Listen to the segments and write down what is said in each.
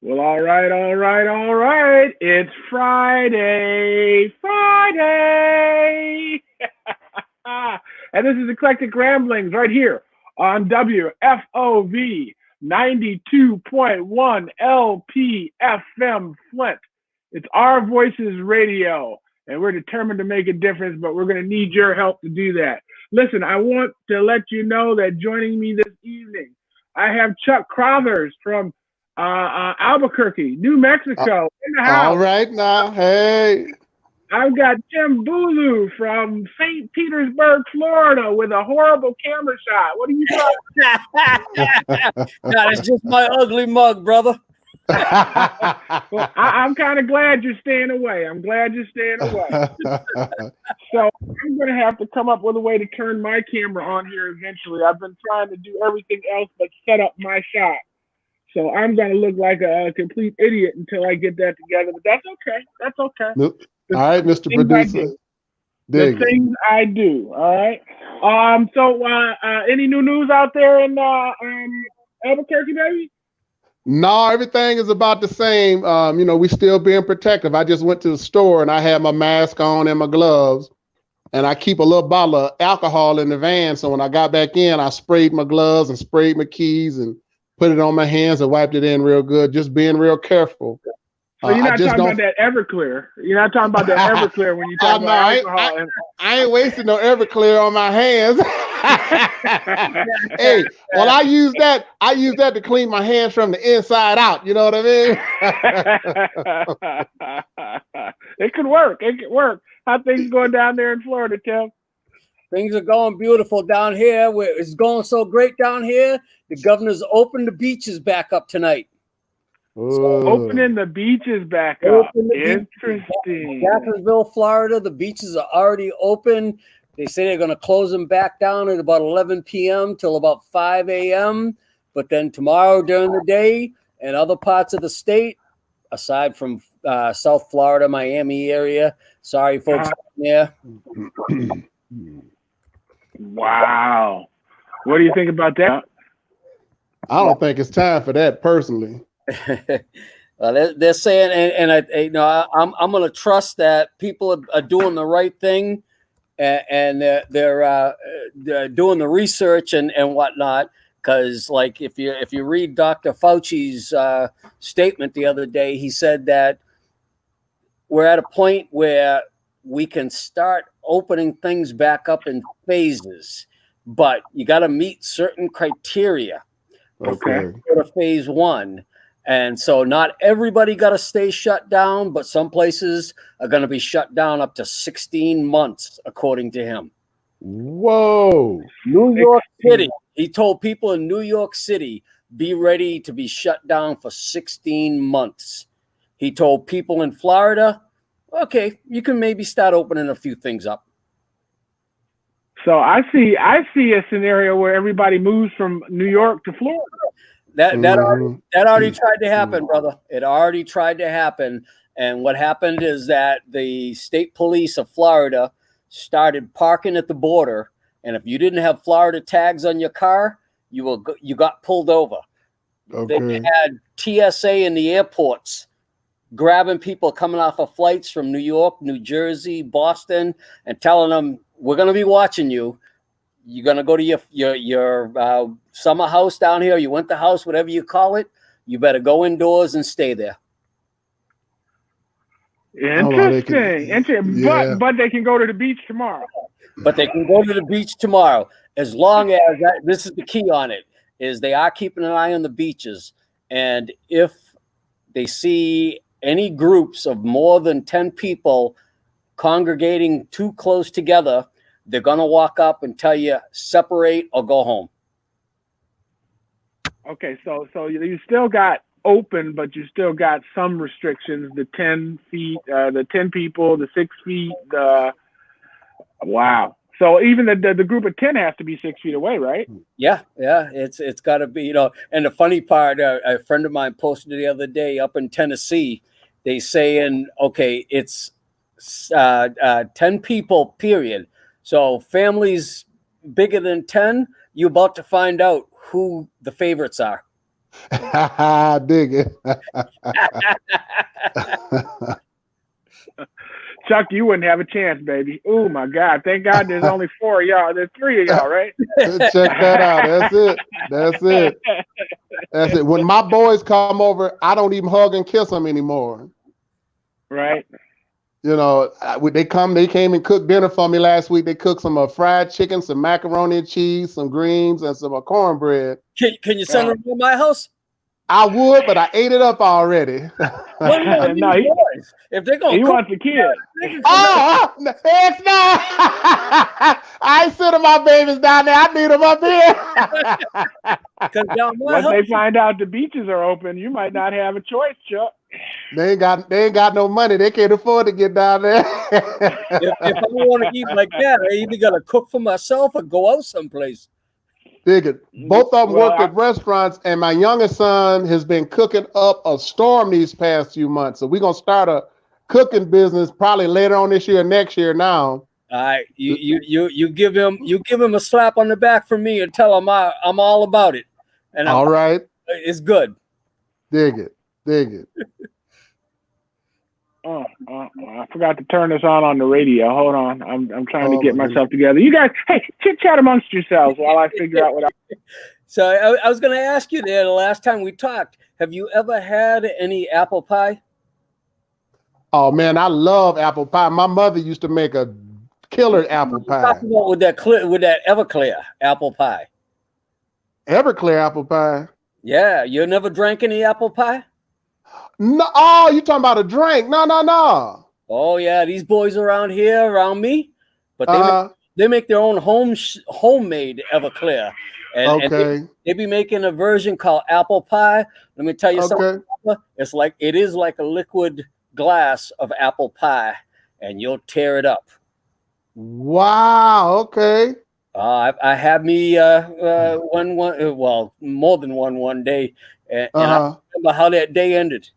Well, all right, all right, all right. It's Friday, Friday. And this is Eclectic Ramblings right here on WFOV 92.1 LPFM Flint. It's Our Voices Radio, and we're determined to make a difference, but we're going to need your help to do that. Listen, I want to let you know that joining me this evening, I have Chuck Crothers from Albuquerque, New Mexico, in the All house. right now, hey. I've got Jim Bulu from St. Petersburg, Florida, with a horrible camera shot. What are you talking? God, it's just my ugly mug, brother. Well, I'm kind of glad you're staying away. I'm glad you're staying away. So I'm going to have to come up with a way to turn my camera on here eventually. I've been trying to do everything else but set up my shot. So I'm going to look like a complete idiot until I get that together. But that's okay. That's okay. All right, Mr. Producer. The things I do. All right. So any new news out there in Albuquerque, baby? No, everything is about the same. We still being protective. I just went to the store and I had my mask on and my gloves, and I keep a little bottle of alcohol in the van. So when I got back in, I sprayed my gloves and sprayed my keys and put it on my hands and wiped it in real good. Just being real careful. So you're not talking about that Everclear. You're not talking about that Everclear when you talk about alcohol. I ain't wasting no Everclear on my hands. Hey, well, I use that to clean my hands from the inside out. You know what I mean? It could work. It could work. How things going down there in Florida, Tim? Things are going beautiful down here. It's going so great down here. The governor's opened the beaches back up tonight. So opening the beaches back up. Interesting. Jacksonville, Florida, the beaches are already open. They say they're going to close them back down at about 11 p.m. till about 5 a.m. But then tomorrow during the day and other parts of the state, aside from South Florida, Miami area. Sorry, folks out there. Wow. What do you think about that? I don't think it's time for that personally. They're saying, and I'm going to trust that people are doing the right thing, and they're doing the research and whatnot. Because, like, if you read Dr. Fauci's statement the other day, he said that we're at a point where we can start opening things back up in phases, but you got to meet certain criteria before you go to phase one. And so not everybody got to stay shut down, but some places are going to be shut down up to 16 months, according to him. Whoa. New York City. He told people in New York City, be ready to be shut down for 16 months. He told people in Florida, okay, you can maybe start opening a few things up. So I see a scenario where everybody moves from New York to Florida. That already tried to happen, brother. It already tried to happen. And what happened is that the state police of Florida started parking at the border. And if you didn't have Florida tags on your car, you got pulled over. Okay. They had TSA in the airports grabbing people coming off of flights from New York, New Jersey, Boston, and telling them, we're going to be watching you. You're going to go to your summer house down here, your winter house, whatever you call it. You better go indoors and stay there. Interesting. Yeah. But they can go to the beach tomorrow. But they can go to the beach tomorrow, as long as this is the key on it, is they are keeping an eye on the beaches. And if they see any groups of more than 10 people congregating too close together, they're going to walk up and tell you, separate or go home. Okay, so you still got open, but you still got some restrictions, the 10 feet, the 10 people, the 6 feet, wow. So even the group of 10 has to be 6 feet away, right? Yeah. It's got to be, and the funny part, a friend of mine posted the other day up in Tennessee, they saying, okay, it's 10 people, period. So families bigger than 10, you're about to find out who the favorites are. Dig it. Chuck, you wouldn't have a chance, baby. Oh my God! Thank God there's only 4 of y'all. There's 3 of y'all, right? Check that out. That's it. That's it. That's it. When my boys come over, I don't even hug and kiss them anymore. Right. You know, they came and cooked dinner for me last week. They cooked some fried chicken, some macaroni and cheese, some greens, and some cornbread. Can you send them to my house? I would, but I ate it up already. No, if they're gonna he wants a kid. Oh, heck no! I ain't sending my babies down there. I need them up here. Once they find out the beaches are open, you might not have a choice, Chuck. They ain't got no money. They can't afford to get down there. if I want to eat like that, I either gotta cook for myself or go out someplace. Dig it. Both of them work at restaurants, and my youngest son has been cooking up a storm these past few months. So we're gonna start a cooking business probably later on this year, next year. Now, all right, you give him a slap on the back from me and tell him I'm all about it. And all right, it's good. Dig it. I forgot to turn this on the radio. Hold on, I'm trying to get myself together. You guys, hey, chit chat amongst yourselves while I figure out what. So I was going to ask you there the last time we talked. Have you ever had any apple pie? Oh man, I love apple pie. My mother used to make a killer apple pie. Talking about with that Everclear apple pie. Everclear apple pie. Yeah, you never drank any apple pie? No, oh, you talking about a drink? No. Oh yeah, these boys around me, but they make their own homemade Everclear, and they be making a version called apple pie. Let me tell you something. It is like a liquid glass of apple pie, and you'll tear it up. Wow. Okay. I had me more than one day, and I remember how that day ended.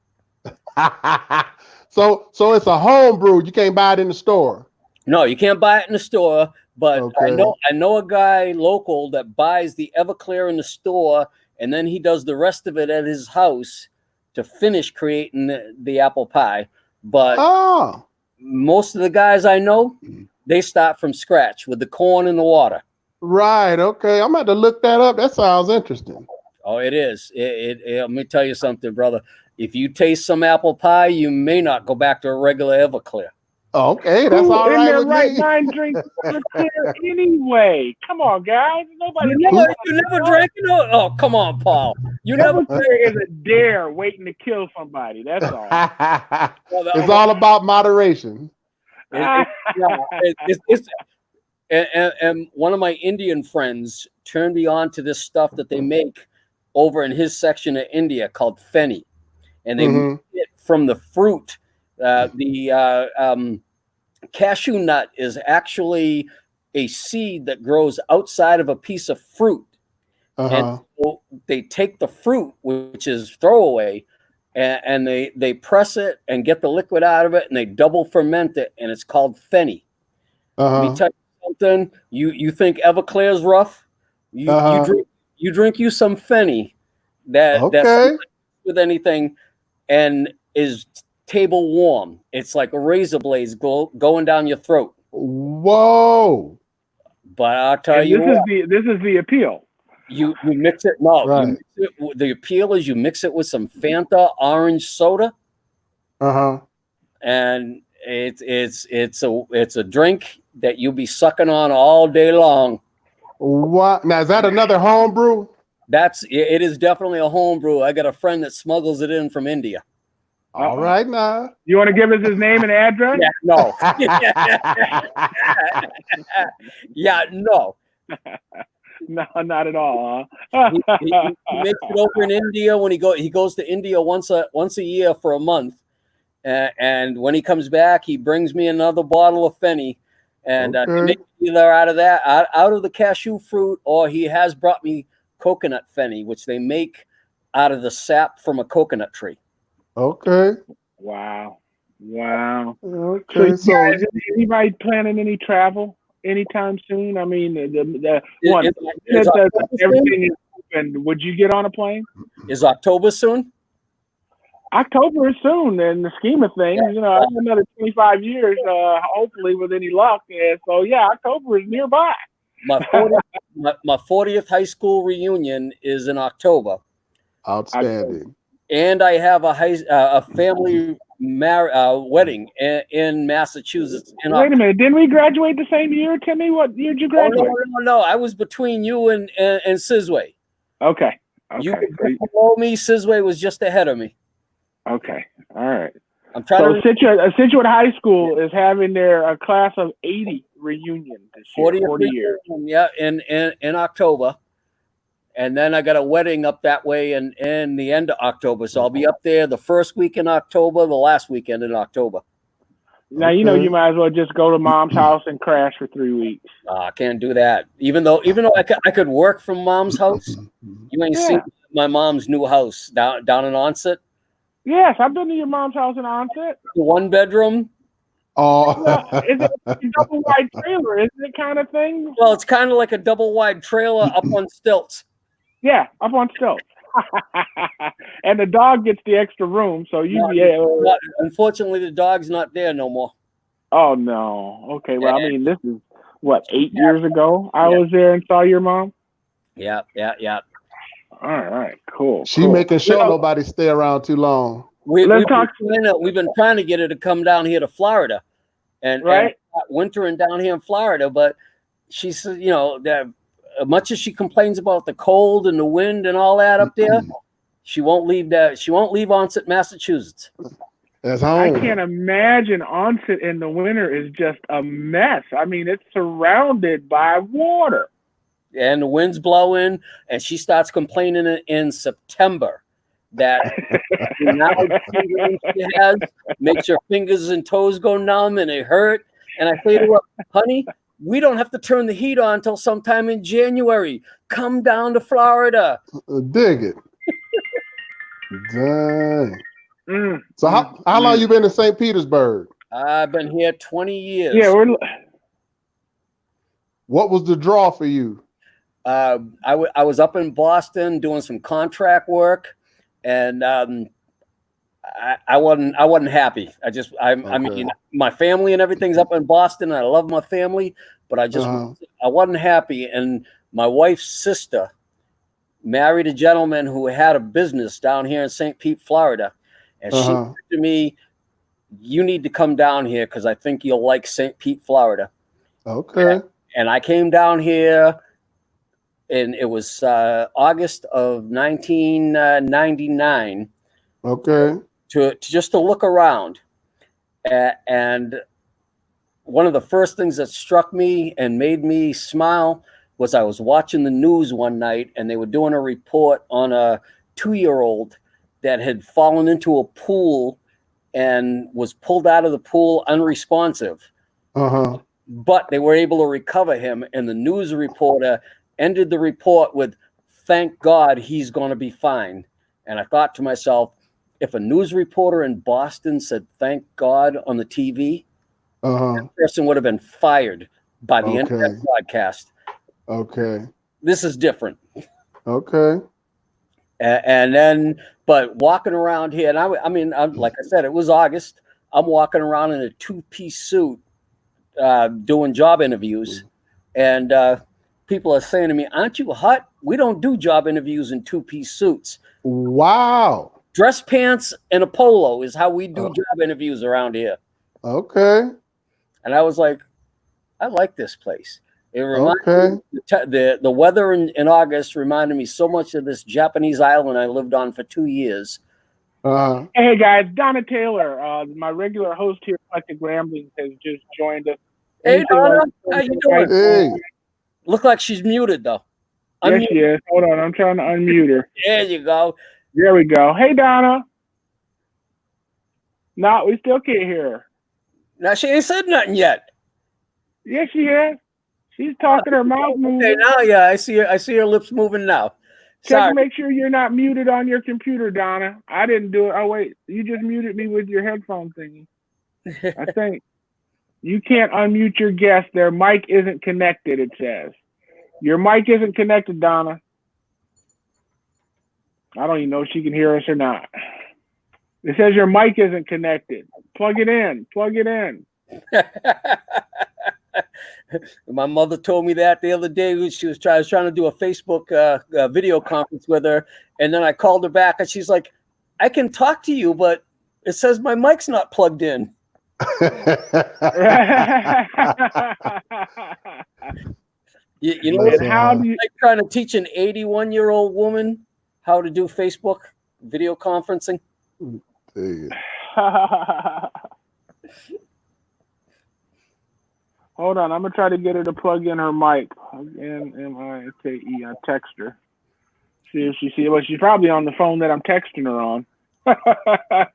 So it's a home brew. You can't buy it in the store. No, you can't buy it in the store. But I know a guy local that buys the Everclear in the store, and then he does the rest of it at his house to finish creating the apple pie. But most of the guys I know, they start from scratch with the corn and the water. Right. Okay. I'm going to look that up. That sounds interesting. Oh, it is. Let me tell you something, brother. If you taste some apple pie, you may not go back to a regular Everclear. Okay, that's all right with me. Mind drink Everclear anyway. Come on, guys. Nobody. You never drank it? Oh, come on, Paul. Everclear is a dare waiting to kill somebody. That's all. It's all about moderation. And one of my Indian friends turned me on to this stuff that they make over in his section of India called fenny, and they make it from the fruit. The cashew nut is actually a seed that grows outside of a piece of fruit, and so they take the fruit, which is throwaway, and they press it and get the liquid out of it, and they double ferment it, and it's called fenny. Let me tell you something. You think Everclear is rough? You drink some fenny that's with anything, and is table warm. It's like a razor blades going down your throat. Whoa! But I'll tell you what, this is the appeal. You mix it. No, you mix it, the appeal is you mix it with some Fanta orange soda. And it's a drink that you'll be sucking on all day long. What? Now is that another home brew? It is definitely a home brew. I got a friend that smuggles it in from India. All right, now. You want to give us his name and address? Yeah, no. Yeah, no. No, not at all. Huh? he makes it over in India when he goes to India once a year for a month, and when he comes back, he brings me another bottle of fenny, and they make either out of the cashew fruit, or he has brought me coconut fenny, which they make out of the sap from a coconut tree. Okay. Wow. Okay. So is anybody planning any travel anytime soon? I mean, everything is open. Would you get on a plane? Is October soon? October is soon in the scheme of things. You know, I have another 25 years, hopefully with any luck. And so, yeah, October is nearby. My 40th high school reunion is in October. Outstanding. And I have a family wedding in Massachusetts. Wait a minute, didn't we graduate the same year, Timmy? What year did you graduate? No. I was between you and Sizway. Okay. You were below me. Sizway was just ahead of me. Okay. All right. I'm trying to. Situate High School is having their class of 80 reunion this year. 40 years. Yeah, in October. And then I got a wedding up that way in the end of October. So I'll be up there the first week in October, the last weekend in October. Now, you know, you might as well just go to mom's house and crash for 3 weeks. I can't do that. Even though I could work from mom's house, you ain't seen my mom's new house down in Onset. Yes, I've been to your mom's house in Onset. 1 bedroom. Oh, is it a double wide trailer? Isn't it kind of thing? Well, it's kind of like a double wide trailer up on stilts. Yeah, up on stilts. And the dog gets the extra room, so unfortunately, the dog's not there no more. Oh no. Okay. Well, I mean, this is what 8 years ago. I was there and saw your mom. Yeah. All right. Cool. She making sure nobody stay around too long. We've been trying to get her to come down here to Florida, and wintering down here in Florida. But she says, you know, that much as she complains about the cold and the wind and all that up there, she won't leave Onset, Massachusetts. That's home. I can't imagine Onset in the winter is just a mess. I mean, it's surrounded by water. And the wind's blowing, and she starts complaining in September that she has makes her fingers and toes go numb and it hurt. And I say to her, honey, we don't have to turn the heat on until sometime in January. Come down to Florida. Dig it. Dang. So how long you been in St. Petersburg? I've been here 20 years. Yeah. What was the draw for you? I was up in Boston doing some contract work, and I wasn't happy. I mean, my family and everything's up in Boston. And I love my family, but I wasn't happy. And my wife's sister married a gentleman who had a business down here in St. Pete, Florida, and she said to me, "You need to come down here because I think you'll like St. Pete, Florida." Okay. And I came down here. And it was August of 1999. Okay. To just to look around, and one of the first things that struck me and made me smile was I was watching the news one night, and they were doing a report on a 2-year-old that had fallen into a pool and was pulled out of the pool unresponsive. But they were able to recover him, and the news reporter ended the report with, "Thank God he's going to be fine." And I thought to myself, if a news reporter in Boston said "thank God" on the TV, that person would have been fired by the end of that broadcast. Okay. This is different. Okay. And then, but walking around here, and I mean, like I said, it was August. I'm walking around in a 2-piece suit doing job interviews. And people are saying to me, "Aren't you hot? We don't do job interviews in 2-piece suits." Wow. Dress pants and a polo is how we do job interviews around here. Okay. And I was like, I like this place. It reminded me, the weather in August reminded me so much of this Japanese island I lived on for 2 years. Hey guys, Donna Taylor, my regular host here at Eclectic Ramblings, has just joined us. Hey Donna, how you doing? Hey. Look like she's muted though. Yes, she is. Hold on, I'm trying to unmute her. There you go. There we go. Hey Donna. No, we still can't hear her. Now she ain't said nothing yet. Yes, she has. She's talking her mouth moving. Okay, now yeah, I see her lips moving now. Check to make sure you're not muted on your computer, Donna. I didn't do it. Oh wait, you just muted me with your headphone thingy. I think you can't unmute your guest. Their mic isn't connected, it says. Your mic isn't connected, Donna. I don't even know if she can hear us or not. It says your mic isn't connected. Plug it in. Plug it in. My mother told me that the other day. I was trying to do a Facebook video conference with her, and then I called her back, and she's like, "I can talk to you, but it says my mic's not plugged in." You know, and how do you like trying to teach an 81-year-old woman how to do Facebook video conferencing? Hold on, I'm gonna try to get her to plug in her mic. M-I-K-E. I text her. See if she sees. Well, she's probably on the phone that I'm texting her on.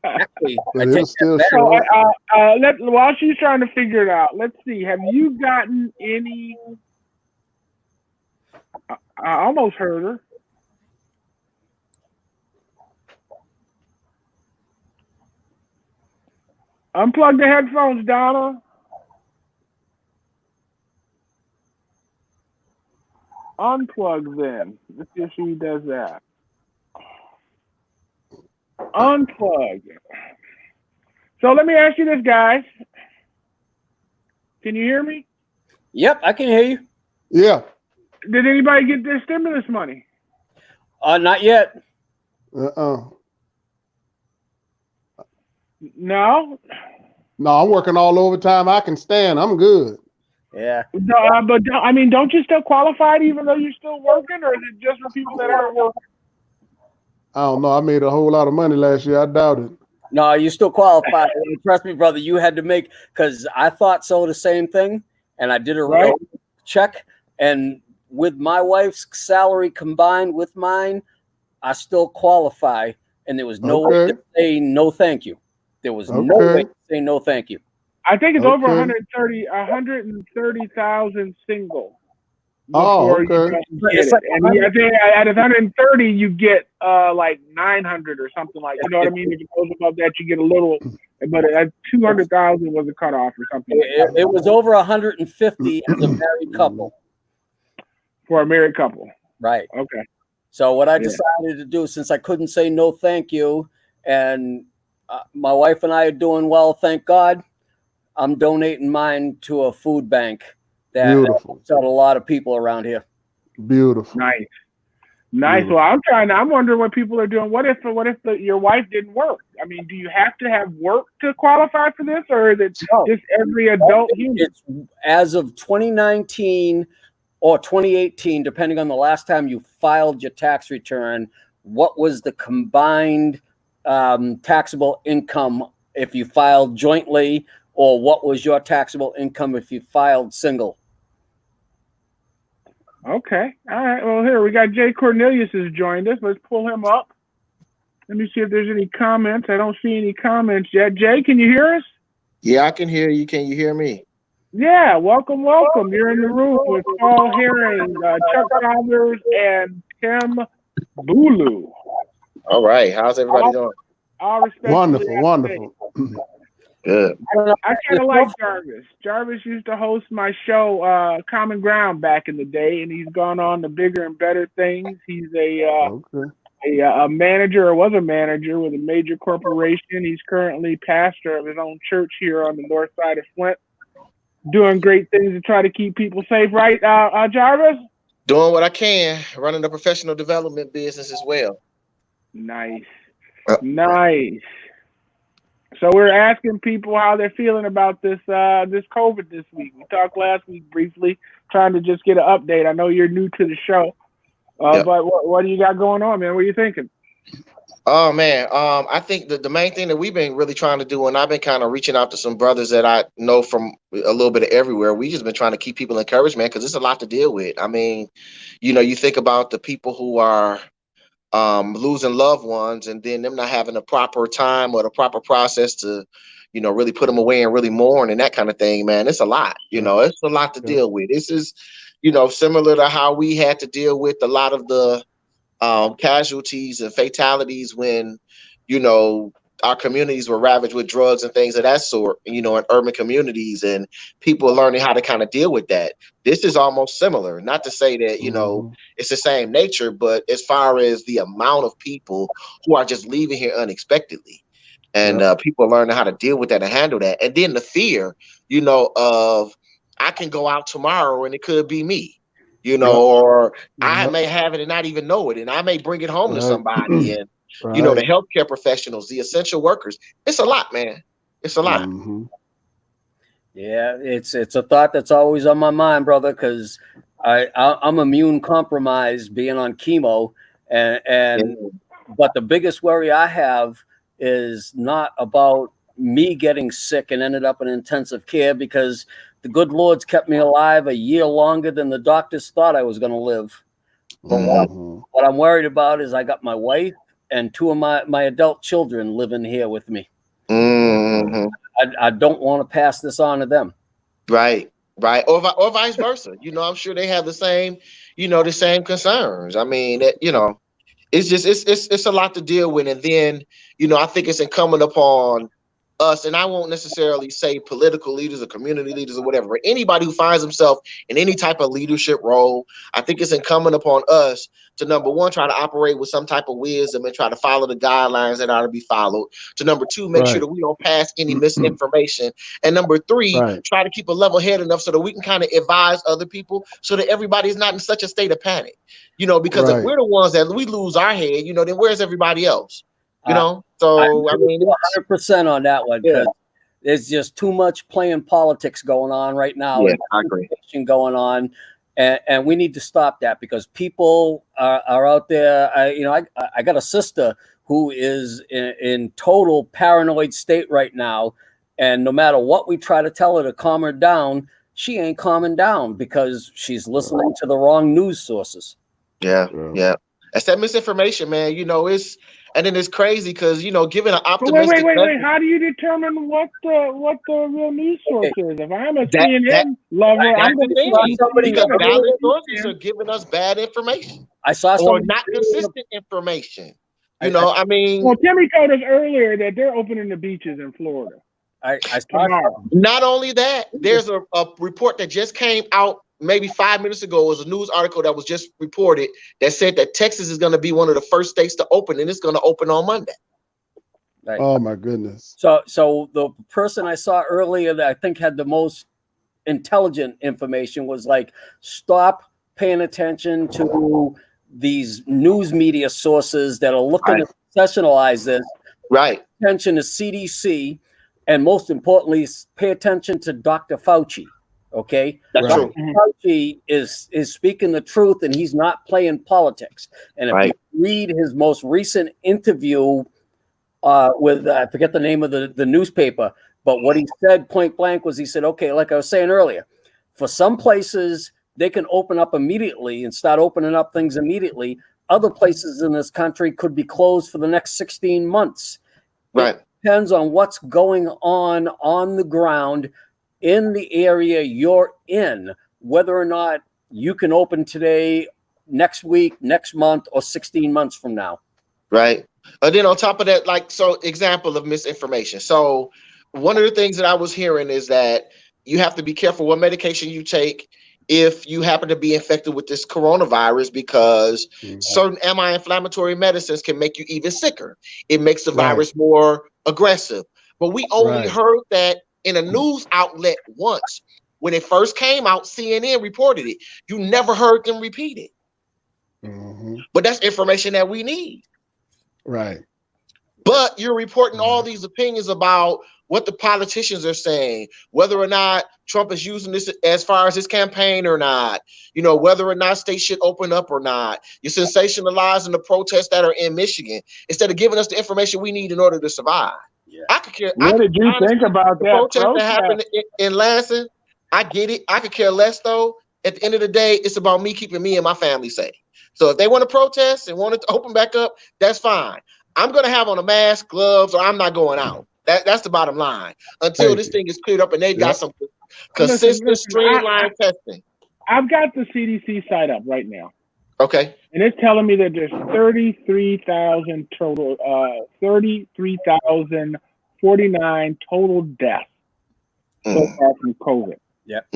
Actually, while she's trying to figure it out, let's see. Have you gotten any? I almost heard her. Unplug the headphones, Donna. Unplug them. Let's see if she does that. Unplug. So let me ask you this, guys. Can you hear me? Yep, I can hear you. Yeah. Did anybody get their stimulus money? Not yet. No. No, I'm working all overtime I can stand. I'm good. Yeah. But I mean, don't you still qualify even though you're still working, or is it just for people that aren't working? I don't know. I made a whole lot of money last year. I doubt it. No, you still qualify. Trust me, brother. You had to make, because I thought so the same thing, and I did a Right. check, and with my wife's salary combined with mine, I still qualify, and there was no way to say no thank you. There was no way to say no thank you. I think it's over 130,000 single. Oh, okay. Get it. And I think at 130, you get like 900 or something like. You know what I mean? If it goes above that, you get a little. But at 200,000 was a cutoff or something. It was over 150 as a married couple. For a married couple. Right. Okay. So what I decided to do, since I couldn't say no thank you, and my wife and I are doing well, thank God, I'm donating mine to a food bank that helps out a lot of people around here. Beautiful. Nice. Well, I'm wondering what people are doing. What if your wife didn't work? I mean, do you have to have work to qualify for this, or is it just every adult human? It's as of 2019 or 2018, depending on the last time you filed your tax return, what was the combined taxable income if you filed jointly, or what was your taxable income if you filed single? Okay. All right. Well, here we got Jay Cornelius has joined us. Let's pull him up. Let me see if there's any comments. I don't see any comments yet. Jay, can you hear us? Yeah, I can hear you. Can you hear me? Yeah. Welcome. You're in the room with Paul Herring, Chuck Chalmers, and Tim Bulu. All right. How's everybody doing? All respect. Wonderful. Good. I kind of like Jarvis. Jarvis used to host my show, Common Ground, back in the day, and he's gone on to bigger and better things. He's a manager, or was a manager with a major corporation. He's currently pastor of his own church here on the north side of Flint, doing great things to try to keep people safe. Right, Jarvis? Doing what I can, running a professional development business as well. Nice. So we're asking people how they're feeling about this COVID this week. We talked last week briefly, trying to just get an update. I know you're new to the show, but what do you got going on, man? What are you thinking? Oh man, I think the main thing that we've been really trying to do, and I've been kind of reaching out to some brothers that I know from a little bit of everywhere. We just been trying to keep people encouraged, man, because it's a lot to deal with. I mean, you think about the people who are losing loved ones, and then them not having the proper time or the proper process to, really put them away and really mourn and that kind of thing, man. It's a lot, it's a lot to deal with. This is, similar to how we had to deal with a lot of the casualties and fatalities when, our communities were ravaged with drugs and things of that sort, in urban communities, and people are learning how to kind of deal with that. This is almost similar. Not to say that, it's the same nature, but as far as the amount of people who are just leaving here unexpectedly, and people are learning how to deal with that and handle that. And then the fear, of I can go out tomorrow and it could be me, or I may have it and not even know it, and I may bring it home to somebody. And the healthcare professionals, the essential workers. It's a lot, man. It's a lot. Yeah, it's a thought that's always on my mind, brother, because I'm immune compromised being on chemo, but the biggest worry I have is not about me getting sick and ended up in intensive care, because the good Lord's kept me alive a year longer than the doctors thought I was going to live. But what I'm worried about is I got my wife and two of my adult children living here with me. I don't want to pass this on to them. Right. Or vice versa. I'm sure they have the same, the same concerns. I mean, it's just, it's a lot to deal with. And then, I think it's incumbent upon us, and I won't necessarily say political leaders or community leaders or whatever, but anybody who finds himself in any type of leadership role, I think it's incumbent upon us to, number one, try to operate with some type of wisdom and try to follow the guidelines that ought to be followed. To number two, make sure that we don't pass any misinformation. And number three, try to keep a level head enough so that we can kind of advise other people so that everybody's not in such a state of panic. Because if we're the ones that we lose our head, then where's everybody else? So I mean, 100% on that one. Yeah. There's just too much playing politics going on right now. Yeah, I agree. Going on, and we need to stop that, because people are out there. I got a sister who is in total paranoid state right now, and no matter what we try to tell her to calm her down, she ain't calming down because she's listening to the wrong news sources. Yeah. That's that misinformation, man. And then it's crazy because given an optimistic. Wait. How do you determine what the real news source is? If I'm a CNN lover, I'm going to somebody because bad sources are giving us bad information. I saw or not consistent information. I mean. Well, Timmy told us earlier that they're opening the beaches in Florida. I saw. Not only that, there's a report that just came out maybe 5 minutes ago. It was a news article that was just reported that said that Texas is going to be one of the first states to open, and it's going to open on Monday. Right. Oh my goodness. So the person I saw earlier that I think had the most intelligent information was like, stop paying attention to these news media sources that are looking to sensationalize this. Right. Pay attention to CDC, and most importantly, pay attention to Dr. Fauci. Okay, that's true. Fauci is speaking the truth, and he's not playing politics. And if you read his most recent interview with I forget the name of the newspaper, but what he said point blank was, he said, okay, like I was saying earlier, for some places they can open up immediately and start opening up things immediately. Other places in this country could be closed for the next 16 months. Right. It depends on what's going on the ground in the area you're in, whether or not you can open today, next week, next month, or 16 months from now. Right. And then on top of that, example of misinformation. So one of the things that I was hearing is that you have to be careful what medication you take if you happen to be infected with this coronavirus, because certain anti-inflammatory medicines can make you even sicker. It makes the virus more aggressive. But we only heard that in a news outlet once. When it first came out, CNN reported it. You never heard them repeat it. But that's information that we need. Right. But you're reporting all these opinions about what the politicians are saying, whether or not Trump is using this as far as his campaign or not, whether or not states should open up or not. You're sensationalizing the protests that are in Michigan instead of giving us the information we need in order to survive. Yeah. I could care. What did you think about that protest that happened in Lansing? I get it. I could care less, though. At the end of the day, it's about me keeping me and my family safe. So if they want to protest and want it to open back up, that's fine. I'm going to have on a mask, gloves, or I'm not going out. That's the bottom line. Until this thing is cleared up and they've got some consistent, streamlined testing. I've got the CDC site up right now. Okay. And it's telling me that there's 33,000 total, 33,049 total deaths so far from COVID. Yep.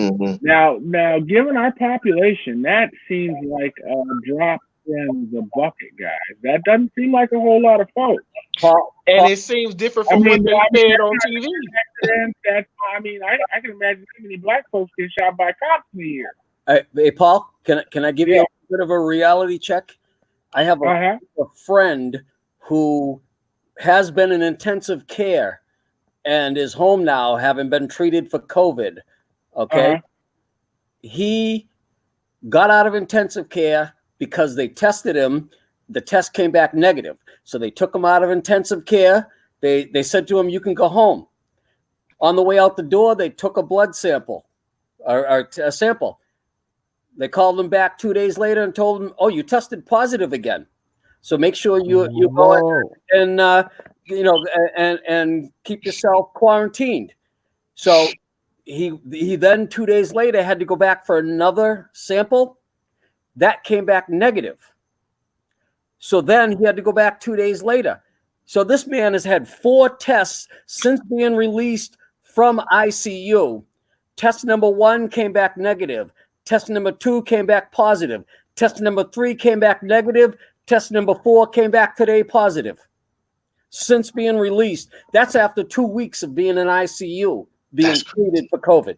Now, given our population, that seems like a drop in the bucket, guys. That doesn't seem like a whole lot of folks. And it seems different from what they said on TV. I can imagine how many black folks get shot by cops in a year. Hey, Paul, can I give you a bit of a reality check? I have a friend who has been in intensive care and is home now, having been treated for COVID. Okay. He got out of intensive care because they tested him. The test came back negative. So they took him out of intensive care. They said to him, you can go home. On the way out the door, they took a blood sample or a sample. They called him back 2 days later and told him, oh, you tested positive again. So make sure you go and and keep yourself quarantined. So he then 2 days later had to go back for another sample. That came back negative. So then he had to go back 2 days later. So this man has had 4 tests since being released from ICU. Test number 1 came back negative. Test number 2 came back positive. Test number 3 came back negative. Test number 4 came back today positive. Since being released. That's after 2 weeks of being in ICU, being treated for COVID.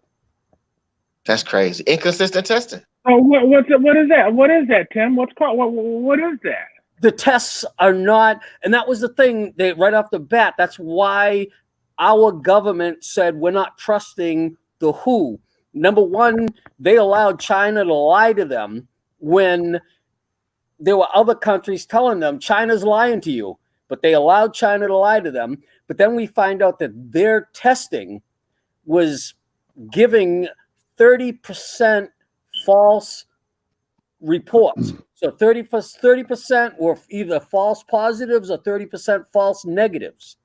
That's crazy. Inconsistent testing. Oh, what is that? What is that, Tim? What is that? The tests are not, and that was the thing, they right off the bat, that's why our government said we're not trusting the WHO. Number one, they allowed China to lie to them when there were other countries telling them China's lying to you, but they allowed China to lie to them. But then we find out that their testing was giving 30% false reports. So 30% were either false positives or 30% false negatives.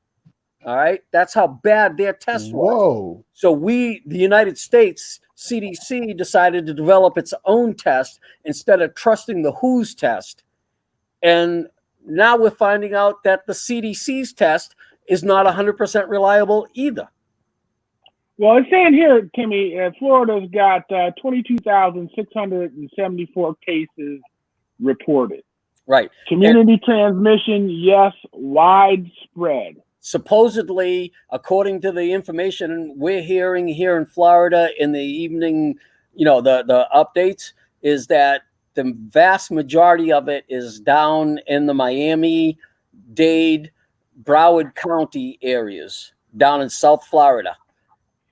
All right. That's how bad their test was. So the United States CDC decided to develop its own test instead of trusting the WHO's test. And now we're finding out that the CDC's test is not 100% reliable either. Well, it's saying here, Timmy, Florida's got 22,674 cases reported. Right. Community transmission, yes, widespread. Supposedly, according to the information we're hearing here in Florida in the evening, the updates, is that the vast majority of it is down in the Miami-Dade, Broward County areas, down in South Florida.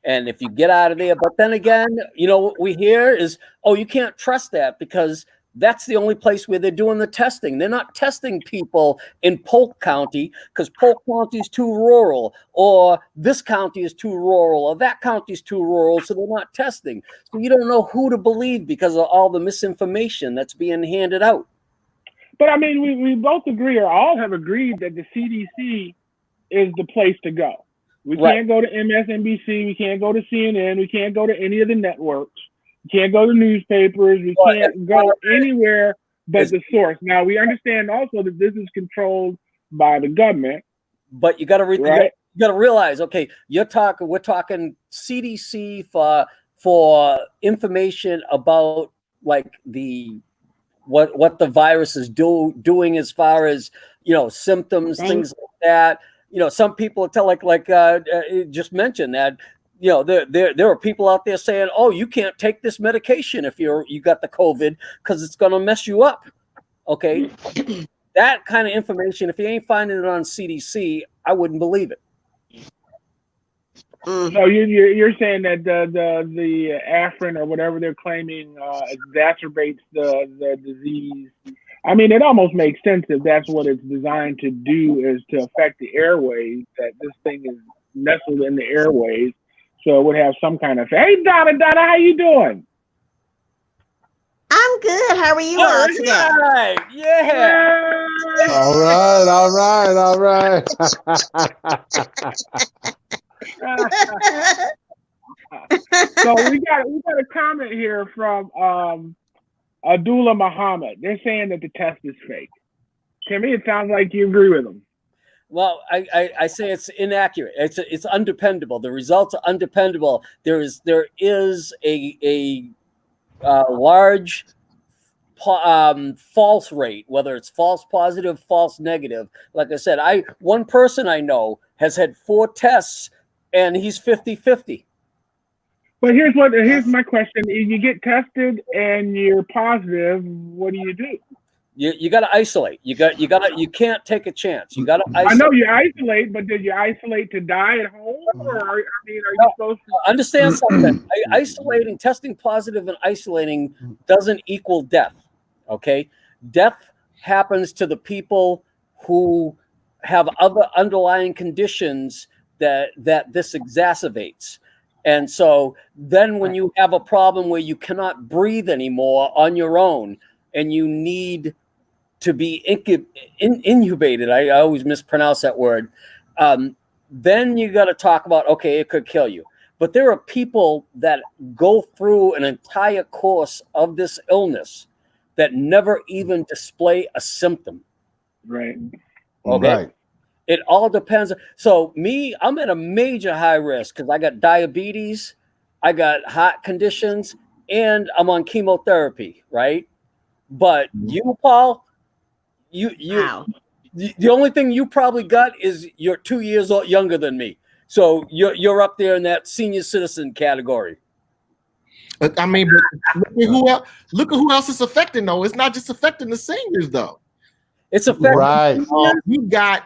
And if you get out of there, but then again, what we hear is, oh, you can't trust that because that's the only place where they're doing the testing. They're not testing people in Polk County because Polk County is too rural, or this county is too rural, or that county is too rural, so they're not testing. So you don't know who to believe because of all the misinformation that's being handed out. But I mean, we both agree, or all have agreed, that the CDC is the place to go. We can't go to MSNBC. We can't go to CNN. We can't go to any of the networks. We can't go to newspapers. We can't go anywhere but the source. Now, we understand also that this is controlled by the government. But you got to realize, okay, we're talking CDC for information about like what the virus is doing as far as symptoms, things like that. Some people tell like just mentioned that there are people out there saying, oh, you can't take this medication if you got the COVID because it's going to mess you up. Okay, that kind of information, if you ain't finding it on CDC, I wouldn't believe it. So you're saying that the Afrin or whatever they're claiming exacerbates the disease. I mean, it almost makes sense if that's what it's designed to do, is to affect the airways, that this thing is nestled in the airways. So it would have some kind of. Hey, Donna, how you doing? I'm good. How are you all today? Right. Yeah. All right. So we got a comment here from Abdullah Muhammad. They're saying that the test is fake. To me, it sounds like you agree with them. Well, I say it's inaccurate. It's undependable. The results are undependable. There is a large false rate, whether it's false positive, false negative. Like I said, one person I know has had 4 tests and he's 50-50. But here's my question. If you get tested and you're positive, what do you do? You got to isolate. You can't take a chance. You got to isolate. I know you isolate, but did you isolate to die at home? Or are you supposed to understand something? Isolating, testing positive and isolating doesn't equal death. Okay? Death happens to the people who have other underlying conditions that this exacerbates. And so then when you have a problem where you cannot breathe anymore on your own and you need to be intubated, I always mispronounce that word, then you got to talk about, okay, it could kill you. But there are people that go through an entire course of this illness that never even display a symptom. Right. Okay. Right. It all depends. So I'm at a major high risk because I got diabetes, I got heart conditions, and I'm on chemotherapy, right? But you, Paul, Wow. the only thing you probably got is you're 2 years younger than me. So you're up there in that senior citizen category. But I mean, look at who else it's affecting, though. It's not just affecting the seniors, though. It's affecting Right. You got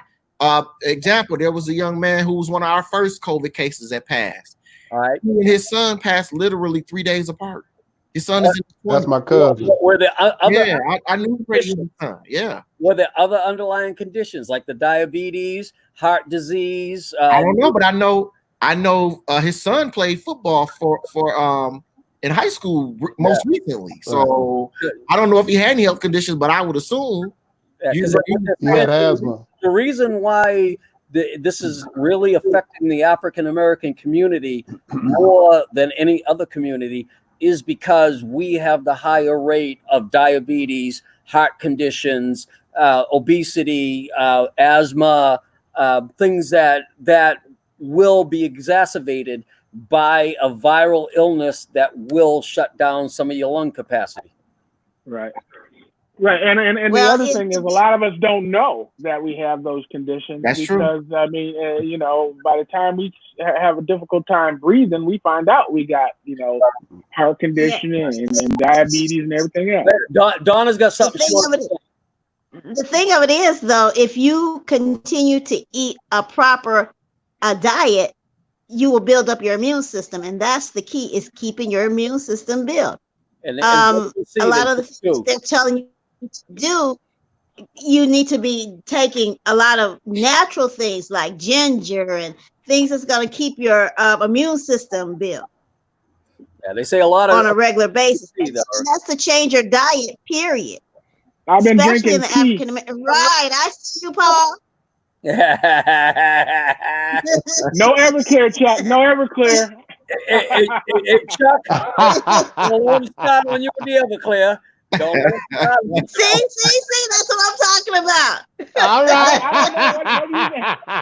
example. There was a young man who was one of our first COVID cases that passed. All right. He and his son passed literally 3 days apart. His son is in his 20s. That's my cousin. Were there other, Yeah, I knew his son. Yeah. Were there other underlying conditions like the diabetes, heart disease? I don't know, but I know his son played football for in high school most recently. So I don't know if he had any health conditions, but I would assume He had asthma. the reason why this is really affecting the African American community more than any other community is because we have the higher rate of diabetes, heart conditions, obesity, asthma, things that will be exacerbated by a viral illness that will shut down some of your lung capacity. Right. Right, and the other thing is a lot of us don't know that we have those conditions. That's because, true. I mean, by the time we have a difficult time breathing, we find out we got, heart conditioning and diabetes and everything else. Donna's got something. The thing of it is, though, if you continue to eat a proper diet, you will build up your immune system, and that's the key: is keeping your immune system built. And a lot of the things they're telling you to do, you need to be taking a lot of natural things like ginger and things that's going to keep your immune system built. Yeah, they say a lot on a regular basis. That's to change your diet, period. I've been especially drinking in the African American. Right, I see you, Paul. No Everclear, Chuck. No Everclear. Chuck, don't let me start on you with the Everclear. Don't let me start. See, that's what I'm talking about. All right.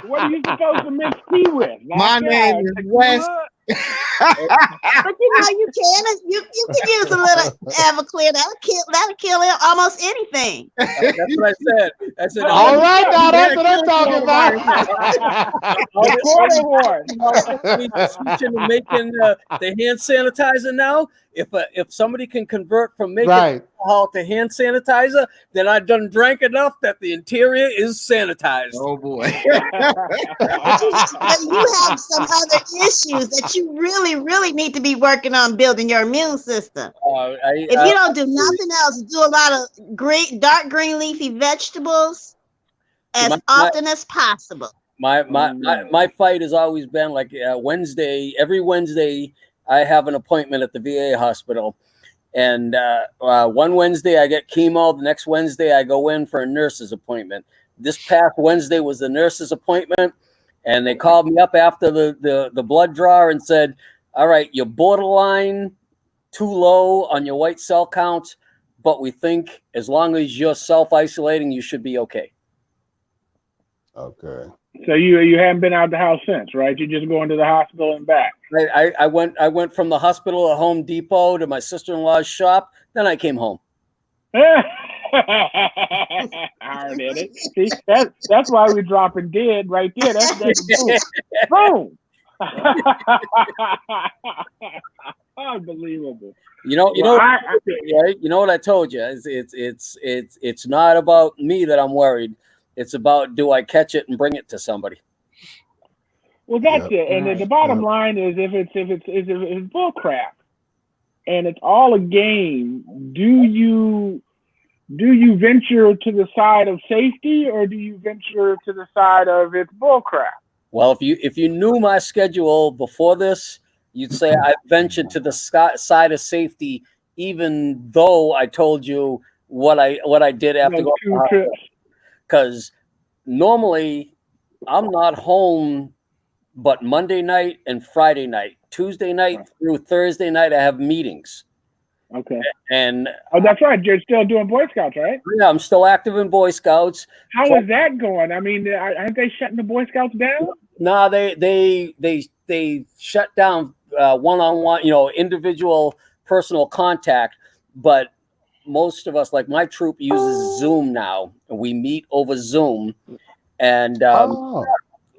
What are you supposed to mix tea with? My name is Wes. But you can use a little Everclear. That'll kill almost anything. That's what I said. All right, now that's what I'm talking about. Switching to making the hand sanitizer now. If somebody can convert from making alcohol to hand sanitizer, then I done drank enough that the interior is sanitized. Oh boy. But you have some other issues that you really, really need to be working on building your immune system. If you don't do nothing else, do a lot of dark green leafy vegetables as often as possible. My fight has always been like every Wednesday I have an appointment at the VA hospital, and one Wednesday I get chemo, the next Wednesday I go in for a nurse's appointment. This past Wednesday was the nurse's appointment, and they called me up after the blood draw and said, all right, you're borderline too low on your white cell count, but we think as long as you're self-isolating, you should be okay. Okay. So you haven't been out the house since, right? You're just going to the hospital and back. I went from the hospital at Home Depot to my sister-in-law's shop, then I came home. Hard at it. See, that's why we're dropping dead right there. That's boom. Unbelievable. You know what I told you. It's not about me that I'm worried. It's about, do I catch it and bring it to somebody? Well, that's it. And the bottom line is, if it's bull crap and it's all a game, do you venture to the side of safety, or do you venture to the side of it's bull crap? Well, if you knew my schedule before this, you'd say I ventured to the side of safety, even though I told you what I did after going. Because normally I'm not home but Monday night and Friday night. Tuesday night through Thursday night, I have meetings. Okay. And that's right. You're still doing Boy Scouts, right? Yeah, I'm still active in Boy Scouts. How is that going? I mean, aren't they shutting the Boy Scouts down? No, they shut down one-on-one, individual personal contact. But most of us, like my troop, uses Zoom now, and we meet over Zoom, and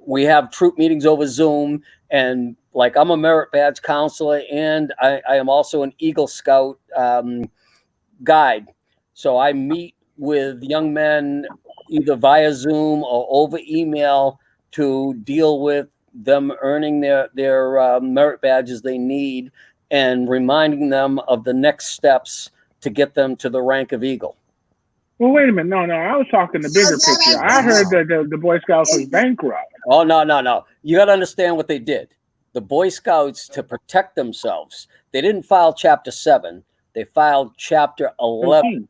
we have troop meetings over Zoom. And like, I'm a merit badge counselor, and I am also an Eagle Scout guide. So I meet with young men either via Zoom or over email to deal with them earning their merit badges they need, and reminding them of the next steps to get them to the rank of Eagle. Well, wait a minute. No, I was talking the bigger picture. I heard that the Boy Scouts was bankrupt. Oh, no. You got to understand what they did. The Boy Scouts, to protect themselves, they didn't file Chapter 7. They filed Chapter 11.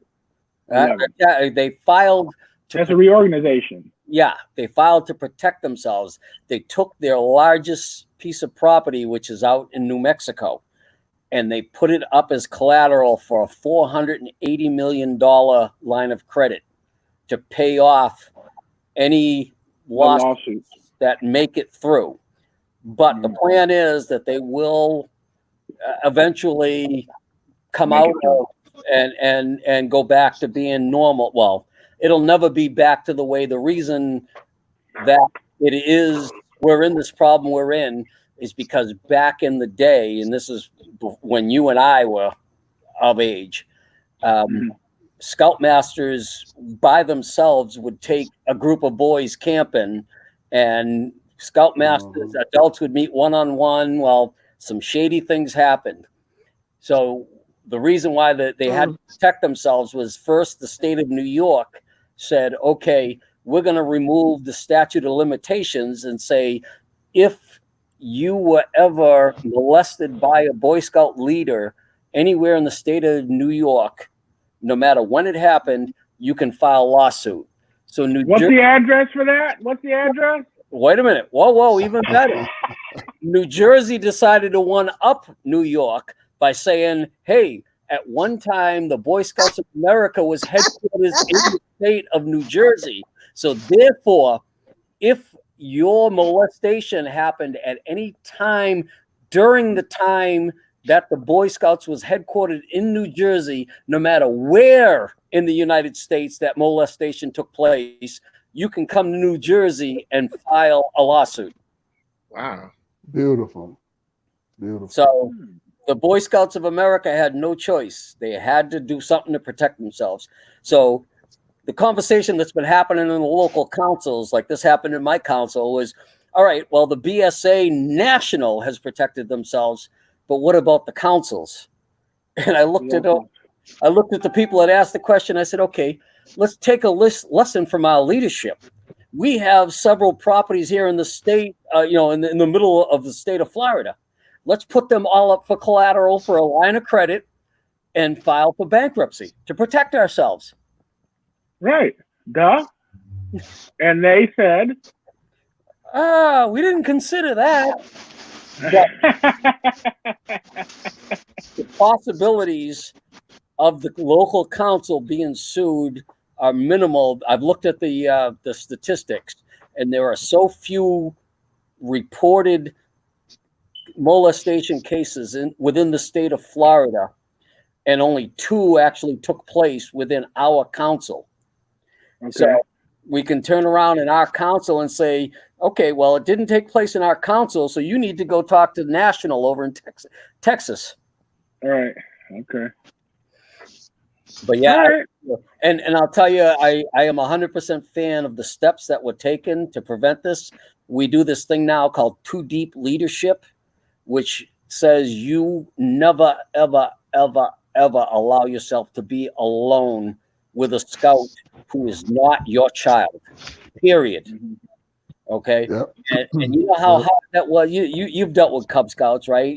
They filed. That's a reorganization. Yeah, they filed to protect themselves. They took their largest piece of property, which is out in New Mexico, and they put it up as collateral for a $480 million line of credit to pay off any lawsuits that make it through. But the plan is that they will eventually come out and go back to being normal. Well, it'll never be back to the way. The reason that we're in this problem we're in is because back in the day, and this is when you and I were of age, Scoutmasters by themselves would take a group of boys camping, and Scoutmasters, adults would meet one-on-one. Well, some shady things happened. So the reason why they had to protect themselves was, first, the state of New York said, okay, we're going to remove the statute of limitations and say, if you were ever molested by a Boy Scout leader anywhere in the state of New York, no matter when it happened, you can file a lawsuit. So what's the address for that? What's the address? Wait a minute. Whoa, even better. New Jersey decided to one-up New York by saying, hey, at one time, the Boy Scouts of America was headquarters in the state of New Jersey. So therefore, if your molestation happened at any time during the time that the Boy Scouts was headquartered in New Jersey, no matter where in the United States that molestation took place, you can come to New Jersey and file a lawsuit. Wow. Beautiful. So the Boy Scouts of America had no choice. They had to do something to protect themselves. So the conversation that's been happening in the local councils, like this happened in my council, was, all right, well, the BSA National has protected themselves, but what about the councils? And I looked at the people that asked the question. I said, okay, let's take a lesson from our leadership. We have several properties here in the state, in the middle of the state of Florida. Let's put them all up for collateral for a line of credit and file for bankruptcy to protect ourselves. Right. Duh. And they said, we didn't consider that. The possibilities of the local council being sued are minimal. I've looked at the statistics, and there are so few reported molestation cases within the state of Florida, and only 2 actually took place within our council. Okay. So we can turn around in our council and say, okay, well, it didn't take place in our council, so you need to go talk to the national over in Texas. All right. Okay. But yeah, right. and I'll tell you, I am 100% fan of the steps that were taken to prevent this. We do this thing now called 2 Deep Leadership, which says you never, ever, ever, ever allow yourself to be alone with a scout who is not your child, period. Okay. Yep. And you know how hard that was. You've dealt with Cub Scouts, right?